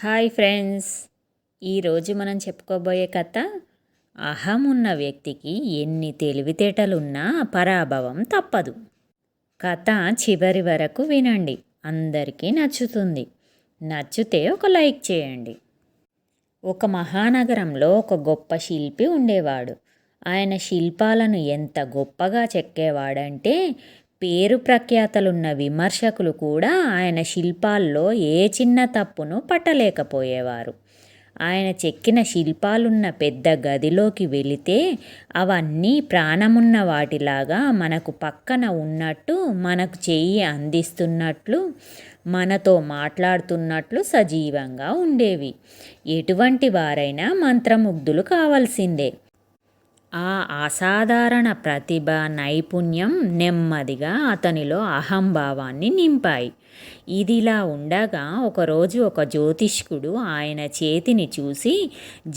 Hi friends, ఈరోజు మనం చెప్పుకోబోయే కథ అహం ఉన్న వ్యక్తికి ఎన్ని తెలివితేటలున్నా పరాభవం తప్పదు. కథ చివరి వరకు వినండి, అందరికీ నచ్చుతుంది. నచ్చితే ఒక లైక్ చేయండి. ఒక మహానగరంలో ఒక గొప్ప శిల్పి ఉండేవాడు. ఆయన శిల్పాలను ఎంత గొప్పగా చెక్కేవాడంటే పేరు ప్రఖ్యాతలున్న విమర్శకులు కూడా ఆయన శిల్పాల్లో ఏ చిన్న తప్పును పట్టలేకపోయేవారు. ఆయన చెక్కిన శిల్పాలున్న పెద్ద గదిలోకి వెళితే అవన్నీ ప్రాణమున్న వాటిలాగా మనకు పక్కన ఉన్నట్టు, మనకు చెయ్యి అందిస్తున్నట్లు, మనతో మాట్లాడుతున్నట్లు సజీవంగా ఉండేవి. ఎటువంటి వారైనా మంత్రముగ్ధులు కావాల్సిందే. ఆ అసాధారణ ప్రతిభ, నైపుణ్యం నెమ్మదిగా అతనిలో అహంభావాన్ని నింపాయి. ఇదిలా ఉండగా ఒకరోజు ఒక జ్యోతిష్కుడు ఆయన చేతిని చూసి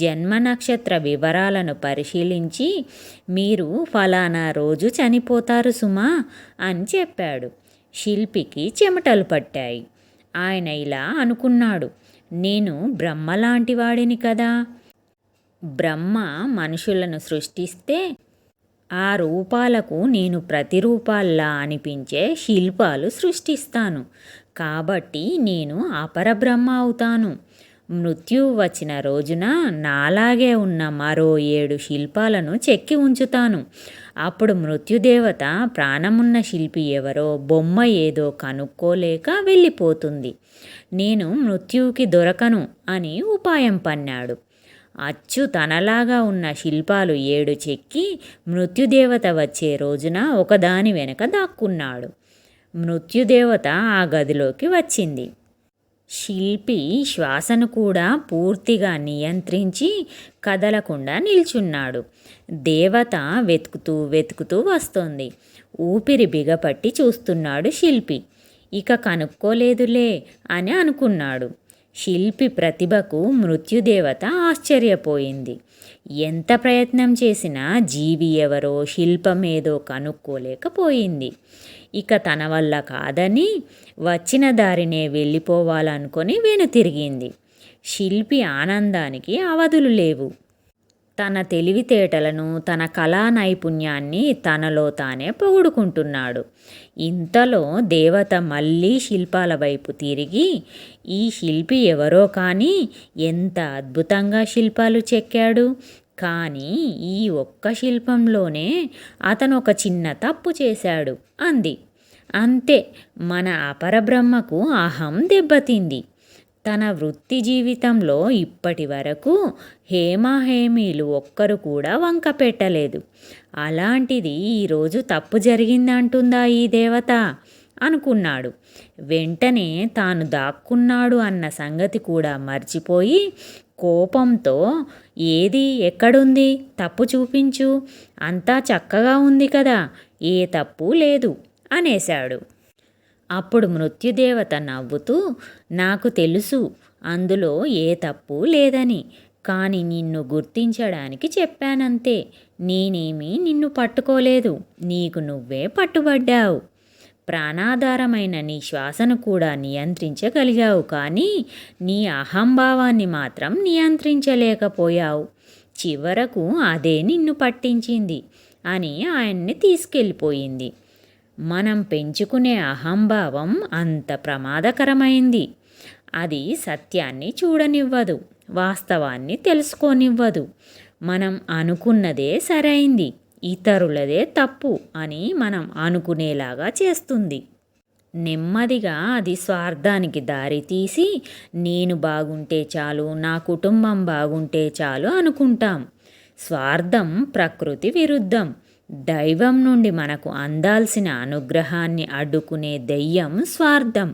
జన్మ నక్షత్ర వివరాలను పరిశీలించి, మీరు ఫలానా రోజు చనిపోతారు సుమా అని చెప్పాడు. శిల్పికి చెమటలు పట్టాయి. ఆయన ఇలా అనుకున్నాడు, నేను బ్రహ్మలాంటి వాడిని కదా. బ్రహ్మ మనుషులను సృష్టిస్తే ఆ రూపాలకు నేను ప్రతిరూపాల్లా అనిపించే శిల్పాలు సృష్టిస్తాను. కాబట్టి నేను అపరబ్రహ్మ అవుతాను. మృత్యువు వచ్చిన రోజున నాలాగే ఉన్న మరో 7 శిల్పాలను చెక్కి ఉంచుతాను. అప్పుడు మృత్యుదేవత ప్రాణమున్న శిల్పి ఎవరో, బొమ్మ ఏదో కనుక్కోలేక వెళ్ళిపోతుంది. నేను మృత్యువుకి దొరకను అని ఉపాయం పన్నాడు. అచ్చు తనలాగా ఉన్న శిల్పాలు 7 చెక్కి మృత్యుదేవత వచ్చే రోజున ఒకదాని వెనక దాక్కున్నాడు. మృత్యుదేవత ఆ గదిలోకి వచ్చింది. శిల్పి శ్వాసను కూడా పూర్తిగా నియంత్రించి కదలకుండా నిల్చున్నాడు. దేవత వెతుకుతూ వస్తోంది. ఊపిరి బిగపట్టి చూస్తున్నాడు శిల్పి. ఇక కనుక్కోలేదులే అని అనుకున్నాడు. శిల్పి ప్రతిభకు మృత్యుదేవత ఆశ్చర్యపోయింది. ఎంత ప్రయత్నం చేసినా జీవి ఎవరో, శిల్పమేదో కనుక్కోలేకపోయింది. ఇక తన వల్ల కాదని వచ్చిన దారినే వెళ్ళిపోవాలనుకొని వెనుతిరిగింది. శిల్పి ఆనందానికి అవధులు లేవు. తన తెలివితేటలను, తన కళా నైపుణ్యాన్ని తనలో తానే పొగుడుకుంటున్నాడు. ఇంతలో దేవత మళ్ళీ శిల్పాల వైపు తిరిగి, ఈ శిల్పి ఎవరో కానీ ఎంత అద్భుతంగా శిల్పాలు చెక్కాడు. కానీ ఈ ఒక్క శిల్పంలోనే అతను ఒక చిన్న తప్పు చేశాడు అంది. అంతే, మన అపరబ్రహ్మకు అహం దెబ్బతింది. తన వృత్తి జీవితంలో ఇప్పటి వరకు హేమాహేమీలు ఒక్కరు కూడా వంక పెట్టలేదు. అలాంటిది ఈరోజు తప్పు జరిగిందంటుందా ఈ దేవత అనుకున్నాడు. వెంటనే తాను దాక్కున్నాడు అన్న సంగతి కూడా మర్చిపోయి కోపంతో, ఏది ఎక్కడుంది, తప్పు చూపించు, అంతా చక్కగా ఉంది కదా, ఏ తప్పు లేదు అనేశాడు. అప్పుడు మృత్యుదేవత నవ్వుతూ, నాకు తెలుసు అందులో ఏ తప్పు లేదని, కానీ నిన్ను గుర్తించడానికి చెప్పానంతే. నేనేమీ నిన్ను పట్టుకోలేదు, నీకు నువ్వే పట్టుబడ్డావు. ప్రాణాధారమైన నీ శ్వాసను కూడా నియంత్రించగలిగావు, కానీ నీ అహంభావాన్ని మాత్రం నియంత్రించలేకపోయావు. చివరకు అదే నిన్ను పట్టించింది అని ఆయన్ని తీసుకెళ్ళిపోయింది. మనం పెంచుకునే అహంభావం అంత ప్రమాదకరమైంది. అది సత్యాన్ని చూడనివ్వదు, వాస్తవాన్ని తెలుసుకోనివ్వదు. మనం అనుకున్నదే సరైంది, ఇతరులదే తప్పు అని మనం అనుకునేలాగా చేస్తుంది. నెమ్మదిగా అది స్వార్థానికి దారితీసి, నేను బాగుంటే చాలు, నా కుటుంబం బాగుంటే చాలు అనుకుంటాం. స్వార్థం ప్రకృతి విరుద్ధం. దైవం నుండి మనకు అందాల్సిన అనుగ్రహాన్ని అడ్డుకునే దెయ్యం స్వార్థం.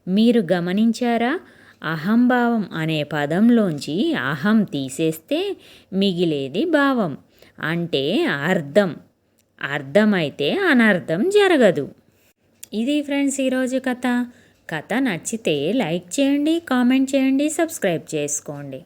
మీరు గమనించారా? అహంభావం అనే పదంలోంచి అహం తీసేస్తే మిగిలేది భావం, అంటే అర్థం. అర్థమైతే అనర్థం జరగదు. ఇది ఫ్రెండ్స్ ఈరోజు కథ. కథ నచ్చితే లైక్ చేయండి, కామెంట్ చేయండి, సబ్స్క్రైబ్ చేసుకోండి.